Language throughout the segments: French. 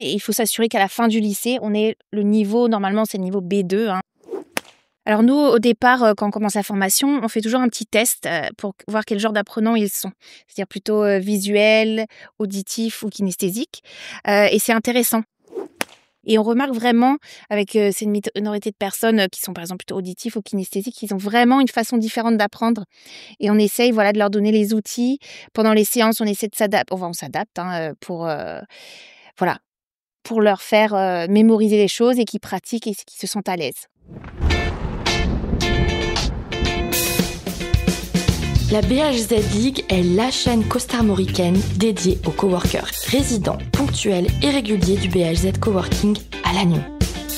Et il faut s'assurer qu'à la fin du lycée, on ait le niveau, normalement c'est le niveau B2. Alors nous, au départ, quand on commence la formation, on fait toujours un petit test pour voir quel genre d'apprenants ils sont. C'est-à-dire plutôt visuel, auditif ou kinesthésique. Et c'est intéressant. Et on remarque vraiment, avec ces minorités de personnes qui sont par exemple plutôt auditifs ou kinesthésiques, qu'ils ont vraiment une façon différente d'apprendre. Et on essaye de leur donner les outils. Pendant les séances, on essaie de s'adapter. On s'adapte pour leur faire mémoriser les choses et qu'ils pratiquent et qu'ils se sentent à l'aise. La BHZ League est la chaîne costarmoricaine dédiée aux coworkers résidents, ponctuels et réguliers du BHZ Coworking à Lannion.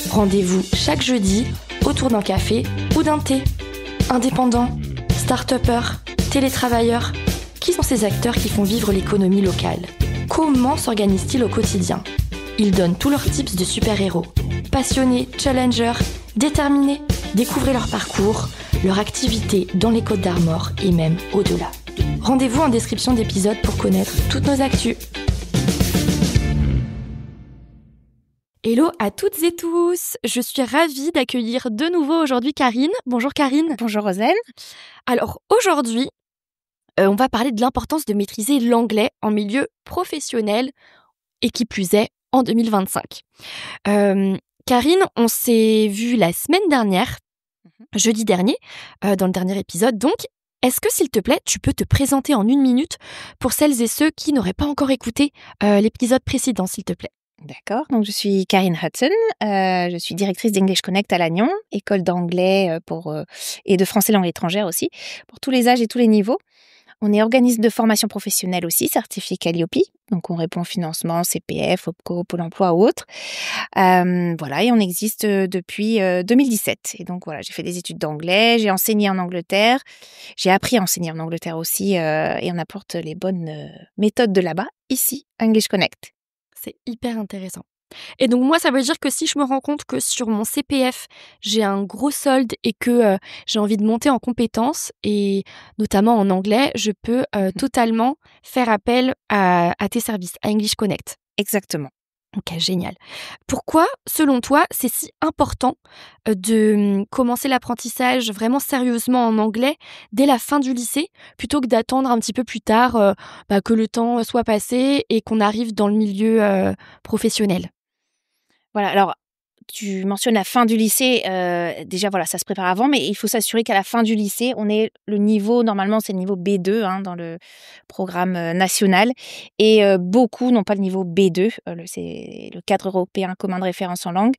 Rendez-vous chaque jeudi autour d'un café ou d'un thé. Indépendants, start-upers, télétravailleurs, qui sont ces acteurs qui font vivre l'économie locale ? Comment s'organisent-ils au quotidien ? Ils donnent tous leurs tips de super-héros. Passionnés, challengers, déterminés, découvrez leur parcours, leur activité dans les Côtes d'Armor et même au-delà. Rendez-vous en description d'épisode pour connaître toutes nos actus. Hello à toutes et tous, je suis ravie d'accueillir de nouveau aujourd'hui Karine. Bonjour Karine. Bonjour Rosen. Alors aujourd'hui, on va parler de l'importance de maîtriser l'anglais en milieu professionnel et qui plus est en 2025. Karine, on s'est vu la semaine dernière, jeudi dernier, dans le dernier épisode. Donc, est-ce que, s'il te plaît, tu peux te présenter en 1 minute pour celles et ceux qui n'auraient pas encore écouté l'épisode précédent, s'il te plaît? D'accord, donc je suis Karine Hudson, je suis directrice d'English Connect à Lannion, école d'anglais et de français langue étrangère aussi, pour tous les âges et tous les niveaux. On est organisme de formation professionnelle aussi, certifié Calliope, donc on répond au financement CPF, OPCO, Pôle emploi ou autres. Et on existe depuis 2017. Et donc voilà, j'ai fait des études d'anglais, j'ai enseigné en Angleterre, j'ai appris à enseigner en Angleterre aussi, et on apporte les bonnes méthodes de là-bas, ici, à English Connect. C'est hyper intéressant. Et donc moi, ça veut dire que si je me rends compte que sur mon CPF, j'ai un gros solde et que j'ai envie de monter en compétences, et notamment en anglais, je peux totalement faire appel à tes services, à English Connect. Exactement. Ok, génial. Pourquoi, selon toi, c'est si important de commencer l'apprentissage vraiment sérieusement en anglais dès la fin du lycée, plutôt que d'attendre un petit peu plus tard que le temps soit passé et qu'on arrive dans le milieu professionnel? Voilà, alors tu mentionnes la fin du lycée, déjà voilà, ça se prépare avant, mais il faut s'assurer qu'à la fin du lycée, on ait le niveau, normalement c'est le niveau B2 dans le programme national, et beaucoup n'ont pas le niveau B2, c'est le cadre européen commun de référence en langue,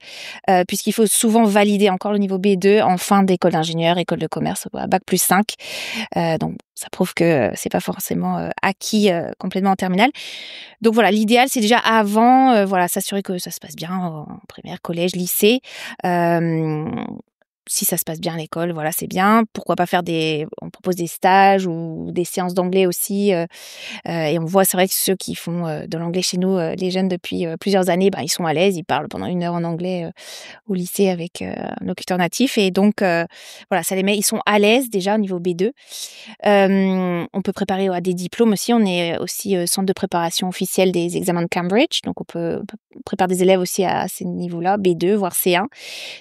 puisqu'il faut souvent valider encore le niveau B2 en fin d'école d'ingénieur, école de commerce, bac+5, donc ça prouve que c'est pas forcément acquis complètement en terminale. Donc voilà, l'idéal c'est déjà avant, s'assurer que ça se passe bien en primaire, collège, lycée. Si ça se passe bien à l'école, voilà, c'est bien. Pourquoi pas on propose des stages ou des séances d'anglais aussi. Et on voit, c'est vrai que ceux qui font de l'anglais chez nous, les jeunes depuis plusieurs années, ils sont à l'aise, ils parlent pendant 1 heure en anglais au lycée avec un locuteur natif. Et donc, ça les met, ils sont à l'aise déjà au niveau B2. On peut préparer à des diplômes aussi. On est aussi centre de préparation officielle des examens de Cambridge. Donc, on peut préparer des élèves aussi à ces niveaux-là, B2, voire C1.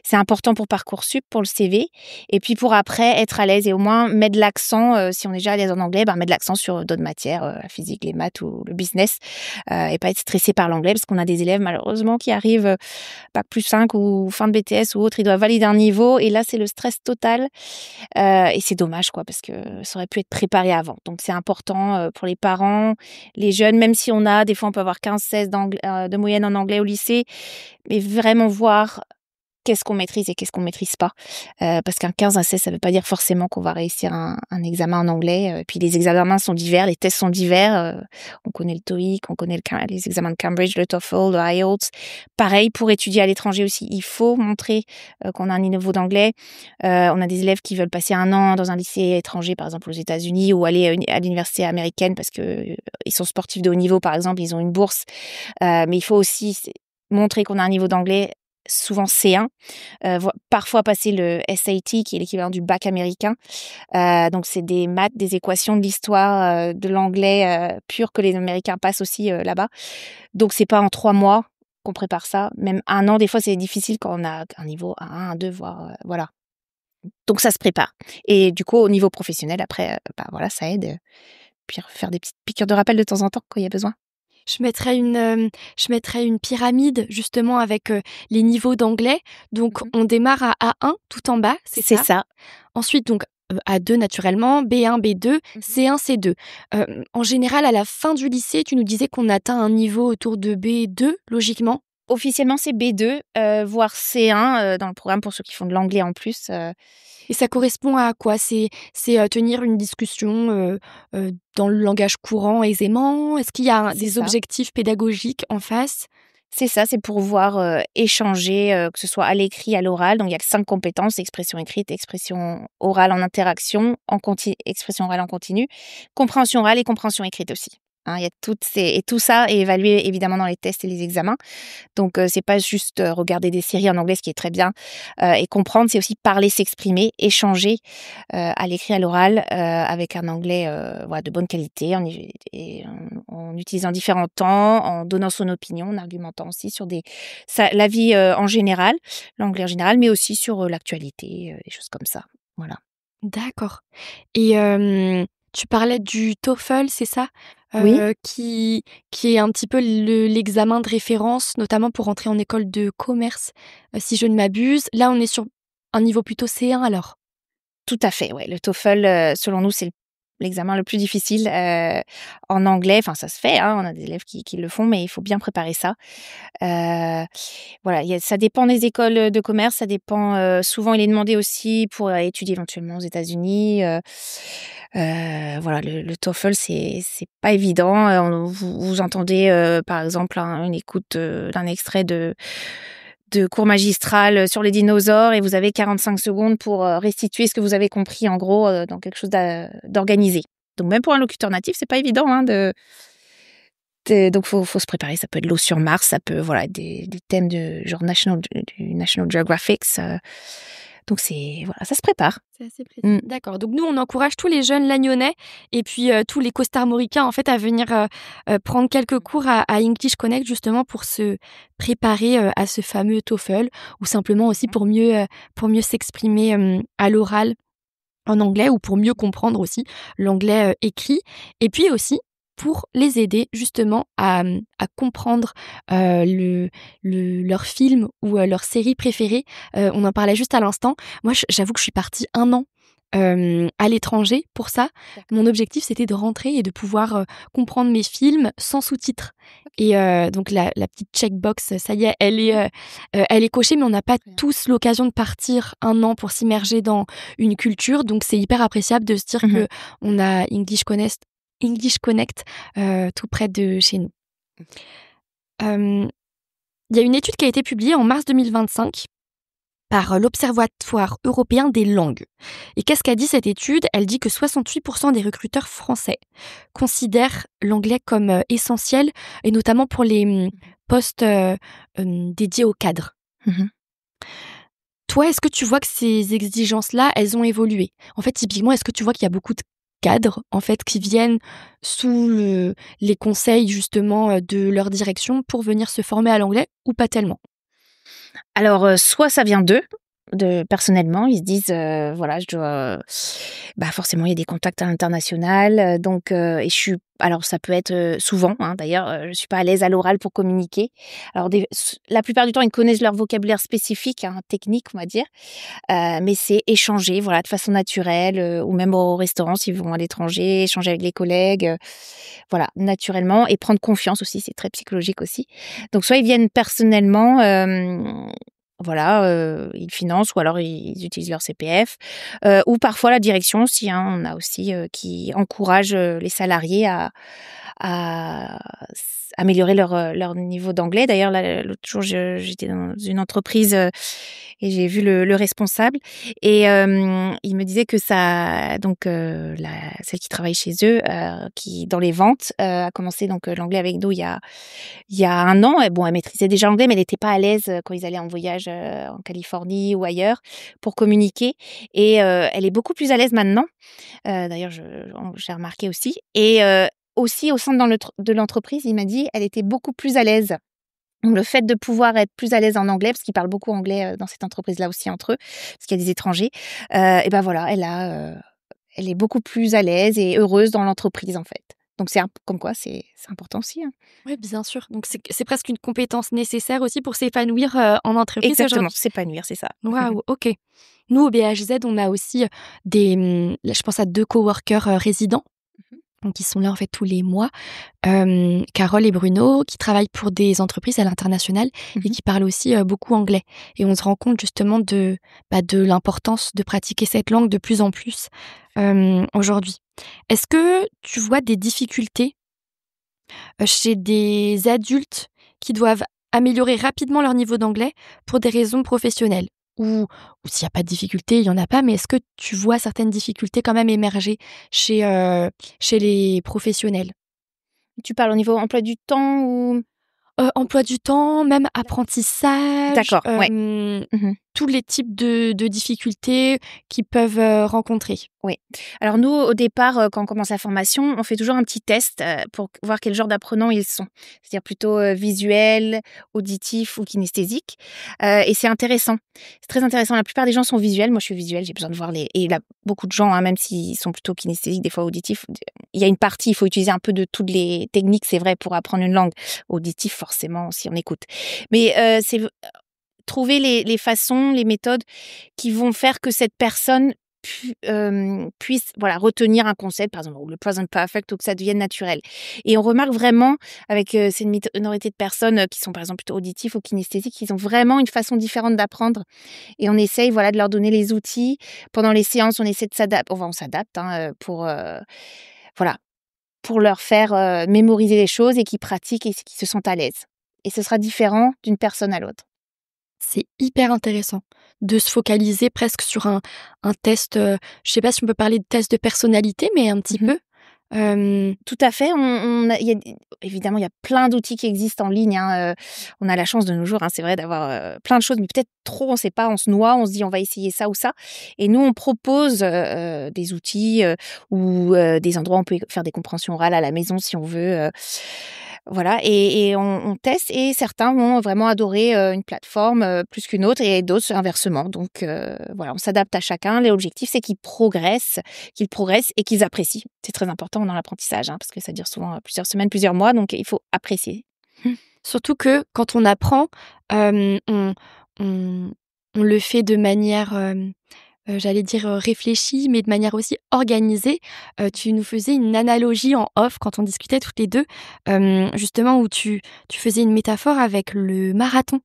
C'est important pour Parcoursup, pour le CV. Et puis, pour après, être à l'aise et au moins mettre l'accent, si on est déjà à l'aise en anglais, mettre l'accent sur d'autres matières, la physique, les maths ou le business, et pas être stressé par l'anglais, parce qu'on a des élèves, malheureusement, qui arrivent bac+5 ou fin de BTS ou autre, ils doivent valider un niveau. Et là, c'est le stress total. Et c'est dommage, parce que ça aurait pu être préparé avant. Donc, c'est important pour les parents, les jeunes, même si des fois, on peut avoir 15-16 de moyenne en anglais au lycée, mais vraiment voir qu'est-ce qu'on maîtrise et qu'est-ce qu'on maîtrise pas. Parce qu'un 15, un 16, ça veut pas dire forcément qu'on va réussir un examen en anglais. Puis les examens sont divers, les tests sont divers. On connaît le TOEIC, on connaît les examens de Cambridge, le TOEFL, le IELTS. Pareil, pour étudier à l'étranger aussi, il faut montrer qu'on a un niveau d'anglais. On a des élèves qui veulent passer 1 an dans un lycée étranger, par exemple aux États-Unis, ou aller à l'université américaine parce que ils sont sportifs de haut niveau, par exemple, ils ont une bourse. Mais il faut aussi montrer qu'on a un niveau d'anglais souvent C1, parfois passer le SAT qui est l'équivalent du bac américain. Donc c'est des maths, des équations, de l'histoire, de l'anglais pur que les Américains passent aussi là-bas. Donc c'est pas en 3 mois. qu'on prépare ça. Même 1 an, des fois, c'est difficile quand on a un niveau A1, A2, voire voilà. Donc ça se prépare. Et du coup, au niveau professionnel, après, voilà, ça aide. Puis faire des petites piqûres de rappel de temps en temps quand il y a besoin. Je mettrais une pyramide justement avec les niveaux d'anglais. Donc, on démarre à A1 tout en bas, c'est C'est ça? ça. Ensuite, donc, A2 naturellement, B1, B2, C1, C2. En général, à la fin du lycée, tu nous disais qu'on atteint un niveau autour de B2, logiquement? Officiellement, c'est B2, voire C1 dans le programme pour ceux qui font de l'anglais en plus. Et ça correspond à quoi? C'est tenir une discussion, dans le langage courant aisément? Est-ce qu'il y a C'est des ça. objectifs pédagogiques en face? C'est ça, c'est pour pouvoir échanger, que ce soit à l'écrit, à l'oral. Donc il y a que 5 compétences: expression écrite, expression orale en interaction, expression orale en continu, compréhension orale et compréhension écrite aussi. Hein, il y a tout ça est évalué évidemment dans les tests et les examens. Donc c'est pas juste, regarder des séries en anglais, ce qui est très bien, et comprendre, c'est aussi parler, s'exprimer, échanger, à l'écrit, à l'oral, avec un anglais, voilà, de bonne qualité, en utilisant différents temps, en donnant son opinion, en argumentant aussi sur la vie, en général, l'anglais en général, mais aussi sur, l'actualité, des choses comme ça. Voilà. D'accord. Et tu parlais du TOEFL, c'est ça? Oui, Qui est un petit peu l'examen de référence, notamment pour entrer en école de commerce, si je ne m'abuse. Là, on est sur un niveau plutôt C1 alors? tout à fait, ouais. Le TOEFL, selon nous, c'est l'examen le plus difficile, en anglais. Enfin, ça se fait, hein, on a des élèves qui le font, mais il faut bien préparer ça. Voilà, ça dépend des écoles, de commerce, ça dépend, souvent il est demandé aussi pour, étudier éventuellement aux États-Unis, voilà, le TOEFL, c'est pas évident, vous entendez, par exemple, une écoute, d'un extrait de cours magistral, sur les dinosaures et vous avez 45 secondes pour, restituer ce que vous avez compris en gros, dans quelque chose d'organisé. Donc même pour un locuteur natif, c'est pas évident, hein, donc faut se préparer. Ça peut être l'eau sur Mars, ça peut voilà des thèmes de genre du National Geographic. Donc voilà, ça se prépare. C'est assez précis. Mmh. D'accord. Donc nous, on encourage tous les jeunes lagnonnais et puis tous les costarmoricains en fait à venir prendre quelques cours à English Connect justement pour se préparer à ce fameux TOEFL ou simplement aussi pour mieux s'exprimer à l'oral en anglais ou pour mieux comprendre aussi l'anglais écrit et puis aussi pour les aider justement à comprendre leur film ou leur série préférée. On en parlait juste à l'instant. Moi, j'avoue que je suis partie 1 an à l'étranger pour ça. D'accord. Mon objectif, c'était de rentrer et de pouvoir comprendre mes films sans sous-titres. Et donc la petite checkbox, ça y est, elle est cochée, mais on n'a pas Très bien. tous l'occasion de partir 1 an pour s'immerger dans une culture. Donc c'est hyper appréciable de se dire Mmh. que on a English Connect tout près de chez nous. Il y a une étude qui a été publiée en mars 2025 par l'Observatoire européen des langues. Et qu'est-ce qu'a dit cette étude? Elle dit que 68% des recruteurs français considèrent l'anglais comme essentiel, et notamment pour les postes dédiés aux cadres. Mmh. Toi, est-ce que tu vois que ces exigences-là, elles ont évolué? En fait, typiquement, est-ce que tu vois qu'il y a beaucoup de cadres, en fait, qui viennent sous les conseils, justement, de leur direction pour venir se former à l'anglais ou pas tellement? Alors, soit ça vient d'eux, personnellement, ils se disent, voilà, je dois, forcément, il y a des contacts à l'international, donc et alors ça peut être, souvent, hein, d'ailleurs, je suis pas à l'aise à l'oral pour communiquer. Alors la plupart du temps, ils connaissent leur vocabulaire spécifique, hein, technique, on va dire, mais c'est échanger, voilà, de façon naturelle, ou même au restaurant s'ils vont à l'étranger, échanger avec les collègues, voilà, naturellement et prendre confiance aussi, c'est très psychologique aussi. Donc soit ils viennent personnellement, voilà, ils financent ou alors ils utilisent leur CPF, ou parfois la direction aussi, hein. On a aussi, qui encourage, les salariés à améliorer leur niveau d'anglais. D'ailleurs, là, l'autre jour, j'étais dans une entreprise, et j'ai vu le responsable et il me disait que ça donc celle qui travaille chez eux, qui dans les ventes, a commencé donc l'anglais avec nous il y a 1 an. Et bon, elle maîtrisait déjà l'anglais, mais elle était pas à l'aise, quand ils allaient en voyage, en Californie ou ailleurs pour communiquer et elle est beaucoup plus à l'aise maintenant. D'ailleurs, j'ai remarqué aussi et aussi au sein de l'entreprise, il m'a dit, elle était beaucoup plus à l'aise Donc, le fait de pouvoir être plus à l'aise en anglais, parce qu'ils parlent beaucoup anglais dans cette entreprise-là aussi entre eux, parce qu'il y a des étrangers, et ben voilà, elle est beaucoup plus à l'aise et heureuse dans l'entreprise, en fait. Donc, comme quoi, c'est important aussi. Hein. Oui, bien sûr. Donc, c'est presque une compétence nécessaire aussi pour s'épanouir en entreprise Exactement, aujourd'hui. s'épanouir, c'est ça. Waouh, ok. Nous, au BHZ, on a aussi je pense à 2 coworkers résidents. Donc, ils sont là en fait tous les mois, Carole et Bruno, qui travaillent pour des entreprises à l'international et qui parlent aussi beaucoup anglais. Et on se rend compte justement de l'importance de pratiquer cette langue de plus en plus aujourd'hui. Est-ce que tu vois des difficultés chez des adultes qui doivent améliorer rapidement leur niveau d'anglais pour des raisons professionnelles? Ou s'il n'y a pas de difficulté, il n'y en a pas, mais est-ce que tu vois certaines difficultés quand même émerger chez les professionnels? Tu parles au niveau emploi du temps ou? Emploi du temps, même apprentissage, D'accord, ouais. tous les types de difficultés qu'ils peuvent rencontrer. Oui. Alors nous, au départ, quand on commence la formation, on fait toujours un petit test pour voir quel genre d'apprenants ils sont. C'est-à-dire plutôt visuel, auditif ou kinesthésique. Et c'est intéressant. C'est très intéressant. La plupart des gens sont visuels. Moi, je suis visuelle. J'ai besoin de voir Et là, beaucoup de gens, hein, même s'ils sont plutôt kinesthésiques, des fois auditifs, il y a une partie, il faut utiliser un peu de toutes les techniques, c'est vrai, pour apprendre une langue. Auditif, forcément, si on écoute. Mais c'est trouver les façons, les méthodes qui vont faire que cette personne puisse retenir un concept, par exemple, ou le present perfect, ou que ça devienne naturel. Et on remarque vraiment, avec cette minorité de personnes qui sont, par exemple, plutôt auditifs ou kinesthésiques, qu'ils ont vraiment une façon différente d'apprendre. Et on essaye de leur donner les outils. Pendant les séances, on essaie de s'adapter. On s'adapte pour leur faire mémoriser les choses et qu'ils pratiquent et qu'ils se sentent à l'aise. Et ce sera différent d'une personne à l'autre. C'est hyper intéressant de se focaliser presque sur un test, je sais pas si on peut parler de test de personnalité, mais un petit peu. Tout à fait. Évidemment, il y a plein d'outils qui existent en ligne. Hein. On a la chance de nos jours, hein, c'est vrai, d'avoir plein de choses, mais peut-être trop, on ne sait pas, on se noie, on se dit on va essayer ça ou ça. Et nous, on propose des outils ou des endroits où on peut faire des compréhensions orales à la maison si on veut. Et on teste et certains vont vraiment adorer une plateforme plus qu'une autre et d'autres inversement. Donc on s'adapte à chacun. L'objectif, c'est qu'ils progressent et qu'ils apprécient. C'est très important dans l'apprentissage parce que ça dure souvent plusieurs semaines, plusieurs mois, donc il faut apprécier. Surtout que quand on apprend, on le fait de manière j'allais dire réfléchie, mais de manière aussi organisée. Tu nous faisais une analogie en off quand on discutait toutes les deux, justement où tu faisais une métaphore avec le marathon.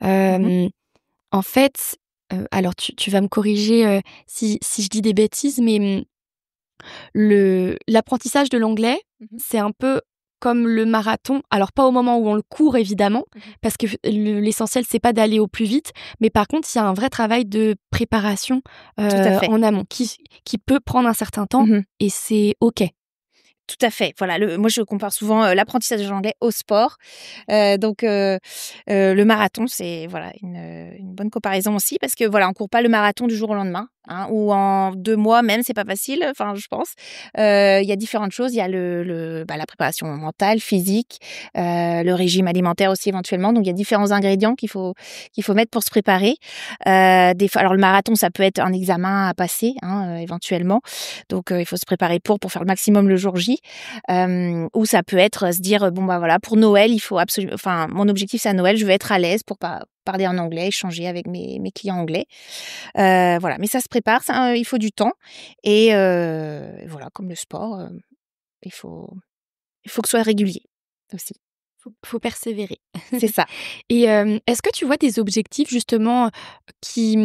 En fait, alors tu vas me corriger si je dis des bêtises, mais l'apprentissage de l'anglais, c'est un peu comme le marathon. Alors, pas au moment où on le court, évidemment, parce que l'essentiel, c'est pas d'aller au plus vite. Mais par contre, il y a un vrai travail de préparation en amont qui peut prendre un certain temps et c'est OK. Tout à fait. Voilà, moi je compare souvent l'apprentissage de l'anglais au sport. Donc le marathon, c'est une bonne comparaison aussi parce que on court pas le marathon du jour au lendemain, ou en 2 mois même, c'est pas facile. Enfin, je pense. Il y a différentes choses. Il y a la préparation mentale, physique, le régime alimentaire aussi éventuellement. Donc il y a différents ingrédients qu'il faut mettre pour se préparer. Alors le marathon, ça peut être un examen à passer, éventuellement. Donc il faut se préparer pour faire le maximum le jour J. Ou ça peut être se dire pour Noël il faut absolument, mon objectif c'est à Noël, je veux être à l'aise pour parler en anglais, échanger avec mes clients anglais, mais ça se prépare, il faut du temps et comme le sport, il faut que ce soit régulier aussi. Faut persévérer. C'est ça. Et est-ce que tu vois des objectifs justement qui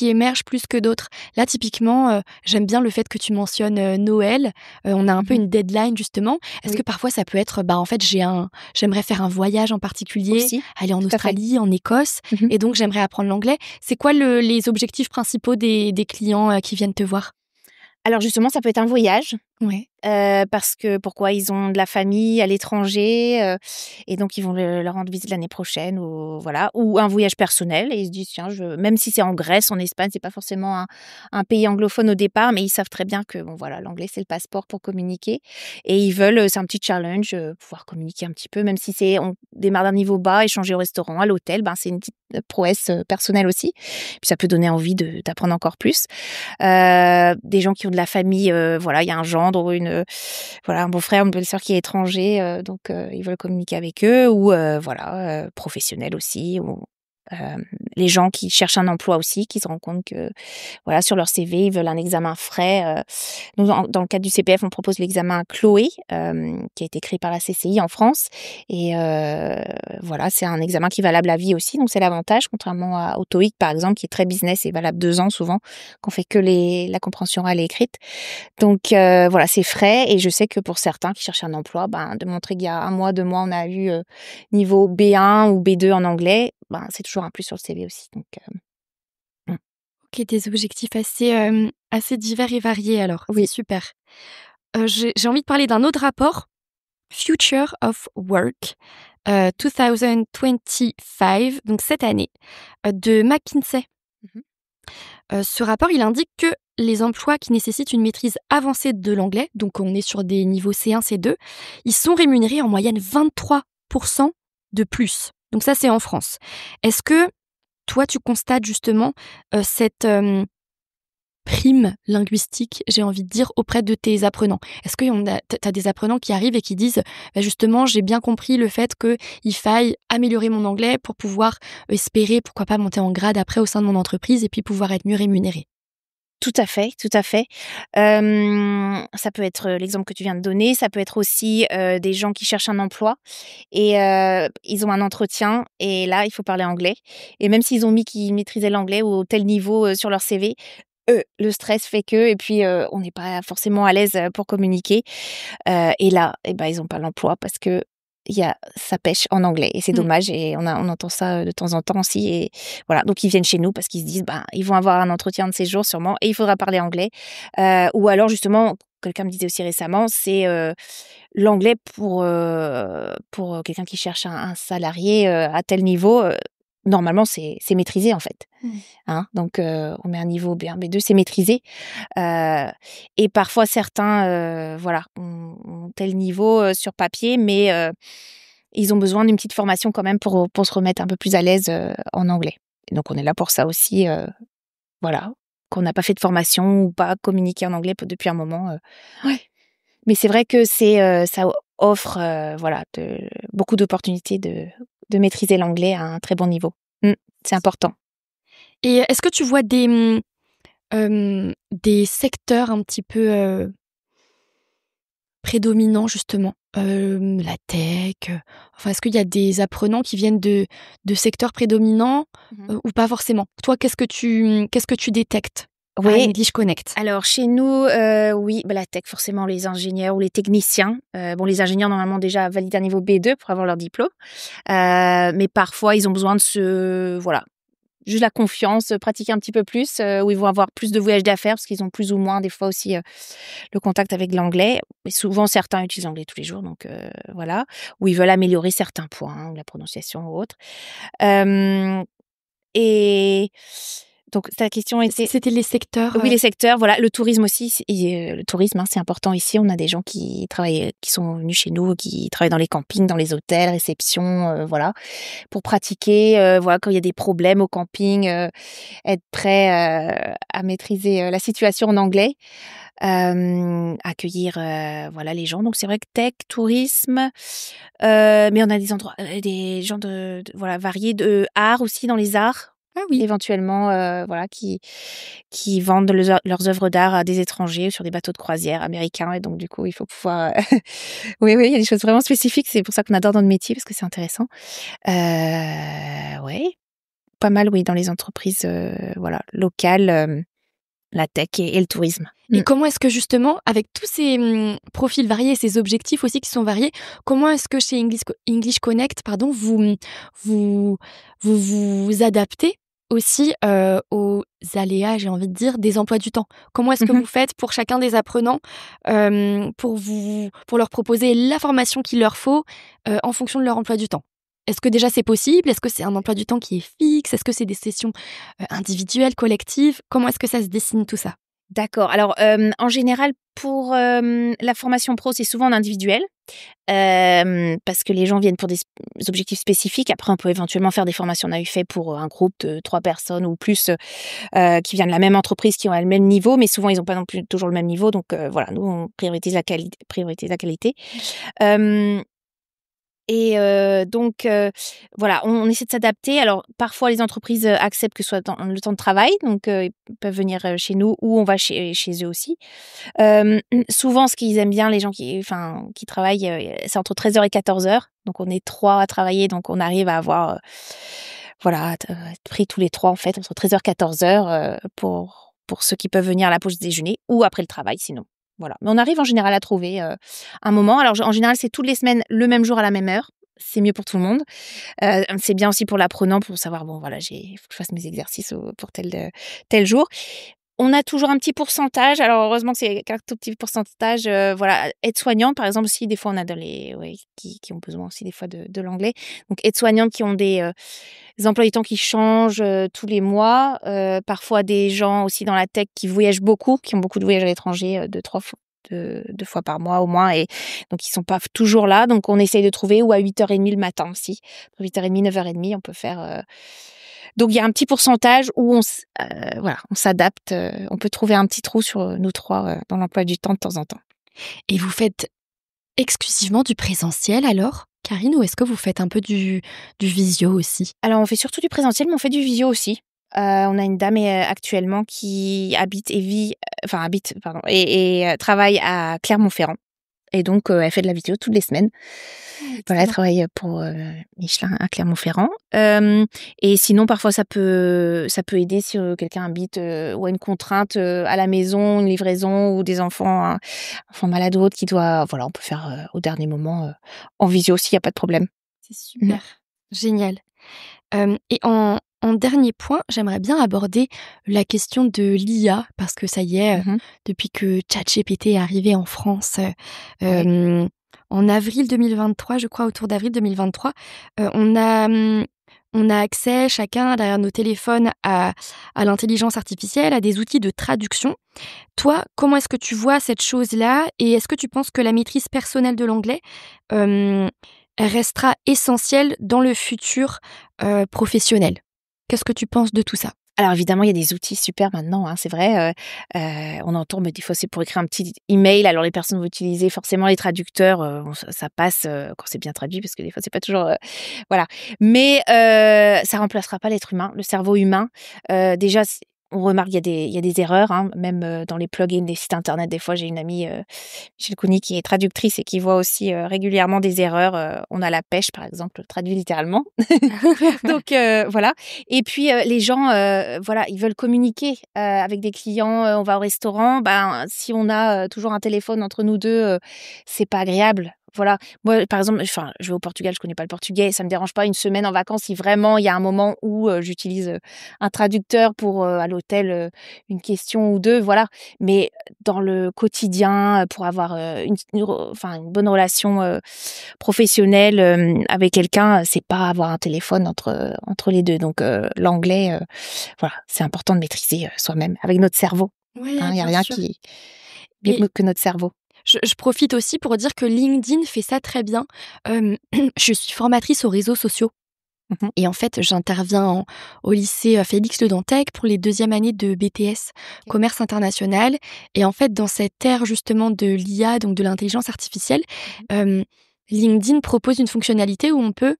émergent plus que d'autres? Là, typiquement, j'aime bien le fait que tu mentionnes Noël. On a un peu une deadline justement. Est-ce que parfois ça peut être, en fait, j'aimerais faire un voyage en particulier, aussi, aller en Australie, en Écosse, et donc j'aimerais apprendre l'anglais. C'est quoi les objectifs principaux des clients qui viennent te voir? Alors justement, ça peut être un voyage. Ouais. parce que pourquoi ils ont de la famille à l'étranger et donc ils vont leur rendre visite l'année prochaine ou voilà, ou un voyage personnel et ils se disent tiens même si c'est en Grèce, en Espagne, c'est pas forcément un pays anglophone au départ, mais ils savent très bien que bon voilà, l'anglais c'est le passeport pour communiquer et ils veulent, c'est un petit challenge, pouvoir communiquer un petit peu, même si on démarre d'un niveau bas, échanger au restaurant, à l'hôtel, ben c'est une petite prouesse personnelle aussi. Puis ça peut donner envie d'apprendre encore plus. Des gens qui ont de la famille, voilà, il y a un gendre ou voilà, un beau-frère, une belle-sœur qui est étranger, donc ils veulent communiquer avec eux, ou voilà, professionnels aussi, ou les gens qui cherchent un emploi aussi, qui se rendent compte que voilà, sur leur CV, ils veulent un examen frais. Nous, dans le cadre du CPF, on propose l'examen Chloé, qui a été créé par la CCI en France. Et voilà, c'est un examen qui est valable à vie aussi, donc c'est l'avantage, contrairement au TOEIC, par exemple, qui est très business et valable 2 ans souvent, qu'on fait que la compréhension orale et écrite. Donc voilà, c'est frais, et je sais que pour certains qui cherchent un emploi, de montrer qu'il y a 1 mois, 2 mois, on a eu niveau B1 ou B2 en anglais, c'est toujours un plus sur le CV aussi. Donc, Ok, des objectifs assez divers et variés alors. oui. C'est super. J'ai envie de parler d'un autre rapport, Future of Work 2025, donc cette année, de McKinsey. Ce rapport, il indique que les emplois qui nécessitent une maîtrise avancée de l'anglais, donc on est sur des niveaux C1, C2, ils sont rémunérés en moyenne 23% de plus. Donc ça, c'est en France. Est-ce que toi, tu constates justement cette prime linguistique, j'ai envie de dire, auprès de tes apprenants? Est-ce que tu as des apprenants qui arrivent et qui disent justement, j'ai bien compris le fait qu'il faille améliorer mon anglais pour pouvoir espérer, pourquoi pas, monter en grade après au sein de mon entreprise et puis pouvoir être mieux rémunéré? Tout à fait, tout à fait. Ça peut être l'exemple que tu viens de donner, ça peut être aussi des gens qui cherchent un emploi et ils ont un entretien et là, il faut parler anglais. Et même s'ils ont mis qu'ils maîtrisaient l'anglais au tel niveau sur leur CV, le stress fait que, et puis on n'est pas forcément à l'aise pour communiquer. Et là, ils n'ont pas l'emploi parce que ça pêche en anglais et c'est dommage, et on entend ça de temps en temps aussi, et voilà, donc ils viennent chez nous parce qu'ils se disent ils vont avoir un entretien de séjour sûrement et il faudra parler anglais, ou alors justement quelqu'un me disait aussi récemment, c'est l'anglais pour quelqu'un qui cherche un salarié à tel niveau, normalement c'est maîtrisé en fait, hein, donc on met un niveau B1, B2, c'est maîtrisé, et parfois certains voilà ont tel niveau sur papier, mais ils ont besoin d'une petite formation quand même pour se remettre un peu plus à l'aise en anglais. Et donc on est là pour ça aussi, voilà, qu'on n'a pas fait de formation ou pas communiqué en anglais depuis un moment. Ouais. Mais c'est vrai que ça offre voilà beaucoup d'opportunités de maîtriser l'anglais à un très bon niveau. C'est important. Et est-ce que tu vois des secteurs un petit peu prédominants justement, la tech, enfin, est-ce qu'il y a des apprenants qui viennent de secteurs prédominants ou pas forcément? Toi, qu'est-ce que tu détectes à Oui. English Connect? Alors chez nous, oui, la tech forcément, les ingénieurs ou les techniciens. Les ingénieurs normalement déjà valident un niveau B2 pour avoir leur diplôme, mais parfois ils ont besoin de juste la confiance, pratiquer un petit peu plus, où ils vont avoir plus de voyages d'affaires parce qu'ils ont plus ou moins des fois aussi le contact avec l'anglais. Mais souvent certains utilisent l'anglais tous les jours, donc voilà, où ils veulent améliorer certains points, la prononciation ou autre. Et donc ta question était... C'était les secteurs. Oui, les secteurs, voilà, le tourisme aussi. Le tourisme, c'est important ici. On a des gens qui travaillent, qui sont venus chez nous, qui travaillent dans les campings, dans les hôtels, réception, voilà, pour pratiquer. Voilà, quand il y a des problèmes au camping, être prêt à maîtriser la situation en anglais, accueillir, voilà, les gens. Donc c'est vrai que tech, tourisme, mais on a des endroits, des gens voilà, variés, de art aussi, dans les arts. Ah oui. Éventuellement, voilà, qui vendent leurs œuvres d'art à des étrangers sur des bateaux de croisière américains, et donc du coup il faut pouvoir oui, il y a des choses vraiment spécifiques, c'est pour ça qu'on adore notre métier parce que c'est intéressant. Ouais, pas mal, oui, dans les entreprises voilà, locales, la tech et le tourisme. Et comment est-ce que justement, avec tous ces profils variés, ces objectifs aussi qui sont variés, comment est-ce que chez English Connect, pardon, vous adaptez aussi aux aléas, j'ai envie de dire, des emplois du temps. Comment est-ce que Mmh. vous faites pour chacun des apprenants pour leur proposer la formation qu'il leur faut en fonction de leur emploi du temps? Est-ce que déjà c'est possible? Est-ce que c'est un emploi du temps qui est fixe? Est-ce que c'est des sessions individuelles, collectives? Comment est-ce que ça se dessine tout ça? D'accord. Alors, en général, pour, la formation pro, c'est souvent en individuel, parce que les gens viennent pour des objectifs spécifiques. Après, on peut éventuellement faire des formations. On a eu fait pour un groupe de 3 personnes ou plus, qui viennent de la même entreprise, qui ont le même niveau, mais souvent, ils ont pas non plus toujours le même niveau. Donc, voilà, nous, on priorise la qualité. Hem Et donc voilà, on essaie de s'adapter. Alors parfois les entreprises, acceptent que ce soit dans le temps de travail, donc ils peuvent venir, chez nous ou on va chez eux aussi. Souvent ce qu'ils aiment bien les gens qui travaillent, c'est entre 13h et 14h. Donc on est 3 à travailler, donc on arrive à avoir, voilà, être pris tous les 3 en fait entre 13h 14h, pour ceux qui peuvent venir à la pause déjeuner ou après le travail sinon. Voilà, mais on arrive en général à trouver, un moment. Alors en général, c'est toutes les semaines, le même jour à la même heure. C'est mieux pour tout le monde. C'est bien aussi pour l'apprenant pour savoir, bon voilà, il faut que je fasse mes exercices pour tel jour. On a toujours un petit pourcentage, alors heureusement que c'est qu'un tout petit pourcentage, voilà, aides-soignantes par exemple aussi, des fois on a qui ont besoin aussi des fois de l'anglais. Donc aides-soignantes qui ont des emplois du temps qui changent, tous les mois, parfois des gens aussi dans la tech qui voyagent beaucoup, qui ont beaucoup de voyages à l'étranger, 2 fois par mois au moins et donc ils sont pas toujours là, donc on essaye de trouver ou à 8h30 le matin aussi. Entre 8h30, 9h30, on peut faire, donc il y a un petit pourcentage où voilà, on s'adapte, on peut trouver un petit trou sur nous 3 dans l'emploi du temps de temps en temps. Et vous faites exclusivement du présentiel alors, Karine, ou est-ce que vous faites un peu du visio aussi? Alors on fait surtout du présentiel, mais on fait du visio aussi. On a une dame actuellement qui habite pardon et travaille à Clermont-Ferrand et donc elle fait de la visio toutes les semaines. Voilà, elle travaille pour, Michelin à Clermont-Ferrand. Et sinon parfois ça peut aider si, quelqu'un habite, ou a une contrainte, à la maison, une livraison ou des enfants malades ou autres qui doit voilà, on peut faire, au dernier moment, en visio aussi, il y a pas de problème. C'est super, génial. Et en dernier point, j'aimerais bien aborder la question de l'IA parce que ça y est, Mmh. depuis que ChatGPT est arrivé en France, Ouais. en avril 2023, je crois, autour d'avril 2023, on a accès chacun derrière nos téléphones à l'intelligence artificielle, à des outils de traduction. Toi, comment est-ce que tu vois cette chose-là et est-ce que tu penses que la maîtrise personnelle de l'anglais, elle restera essentielle dans le futur, professionnel? Qu'est-ce que tu penses de tout ça? Alors évidemment, il y a des outils super maintenant, hein, c'est vrai, on entend, mais des fois, c'est pour écrire un petit email. Alors les personnes vont utiliser forcément les traducteurs, bon ça passe, quand c'est bien traduit parce que des fois, c'est pas toujours, voilà. Mais ça remplacera pas l'être humain, le cerveau humain. Déjà, on remarque il y a des erreurs, hein, même, dans les plugins des sites internet. Des fois, j'ai une amie, Michel Couni, qui est traductrice et qui voit aussi, régulièrement des erreurs. On a la pêche, par exemple, traduit littéralement. Donc voilà. Et puis, les gens, voilà, ils veulent communiquer, avec des clients, on va au restaurant, ben, si on a, toujours un téléphone entre nous 2, c'est pas agréable. Voilà. Moi, par exemple, enfin, je vais au Portugal, je connais pas le portugais, ça me dérange pas une semaine en vacances si vraiment il y a un moment où, j'utilise, un traducteur pour, à l'hôtel, une question ou 2, voilà. Mais dans le quotidien, pour avoir, une bonne relation, professionnelle, avec quelqu'un, c'est pas avoir un téléphone entre les 2. Donc l'anglais, voilà, c'est important de maîtriser, soi-même avec notre cerveau, Oui, hein. Il y a bien rien sûr. qui est Et mieux que notre cerveau. je profite aussi pour dire que LinkedIn fait ça très bien. Je suis formatrice aux réseaux sociaux. Mmh. Et en fait, j'interviens au lycée Félix Le Dantec pour les 2e années de BTS OK. commerce international. Et en fait, dans cette ère justement de l'IA, donc de l'intelligence artificielle, LinkedIn propose une fonctionnalité où on peut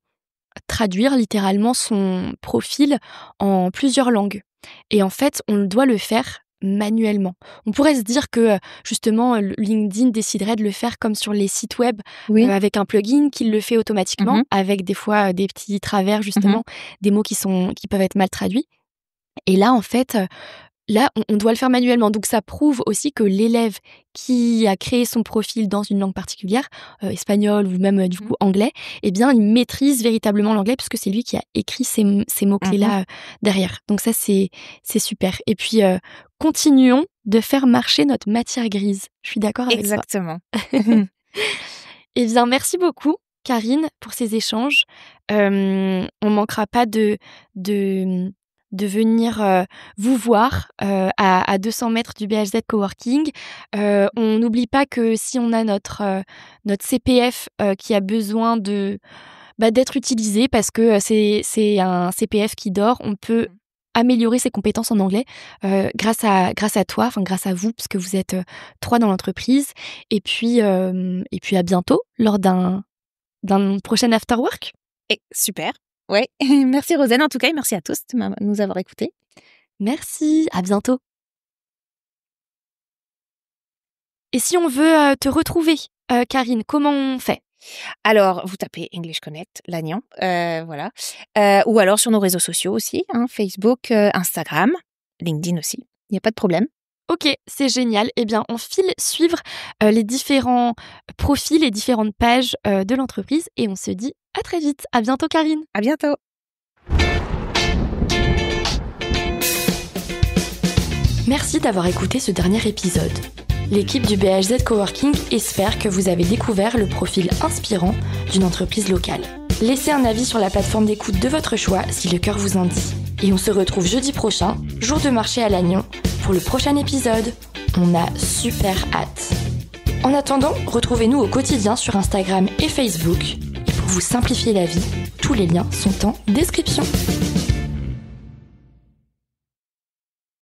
traduire littéralement son profil en plusieurs langues. Et en fait, on doit le faire manuellement. On pourrait se dire que justement LinkedIn déciderait de le faire comme sur les sites web Oui. avec un plugin qui le fait automatiquement Mmh. avec des fois des petits travers Mmh. justement, des mots qui peuvent être mal traduits. Et là en fait, là, on doit le faire manuellement. Donc, ça prouve aussi que l'élève qui a créé son profil dans une langue particulière, espagnol ou même du coup anglais, eh bien, il maîtrise véritablement l'anglais puisque c'est lui qui a écrit ces mots-clés-là derrière. Donc ça, c'est super. Et puis, continuons de faire marcher notre matière grise. Je suis d'accord avec toi. Exactement. Eh bien, merci beaucoup, Karine, pour ces échanges. On manquera pas de venir vous voir à 200 mètres du BHZ Coworking. On n'oublie pas que si on a notre CPF qui a besoin d'être utilisé parce que c'est un CPF qui dort, on peut améliorer ses compétences en anglais grâce à toi, enfin grâce à vous, parce que vous êtes 3 dans l'entreprise. Et puis à bientôt lors d'un prochain after work. Et super. Ouais, merci Rosanne en tout cas et merci à tous de nous avoir écoutés. Merci, à bientôt. Et si on veut te retrouver, Karine, comment on fait ? Alors, vous tapez English Connect, Lannion, voilà. Ou alors sur nos réseaux sociaux aussi, Facebook, Instagram, LinkedIn aussi, il n'y a pas de problème. Ok, c'est génial. Eh bien, on file suivre les différents profils, les différentes pages de l'entreprise et on se dit à très vite. À bientôt, Karine. À bientôt. Merci d'avoir écouté ce dernier épisode. L'équipe du BHZ Coworking espère que vous avez découvert le profil inspirant d'une entreprise locale. Laissez un avis sur la plateforme d'écoute de votre choix si le cœur vous en dit. Et on se retrouve jeudi prochain, jour de marché à Lannion, pour le prochain épisode. On a super hâte. En attendant, retrouvez-nous au quotidien sur Instagram et Facebook. Et pour vous simplifier la vie, tous les liens sont en description.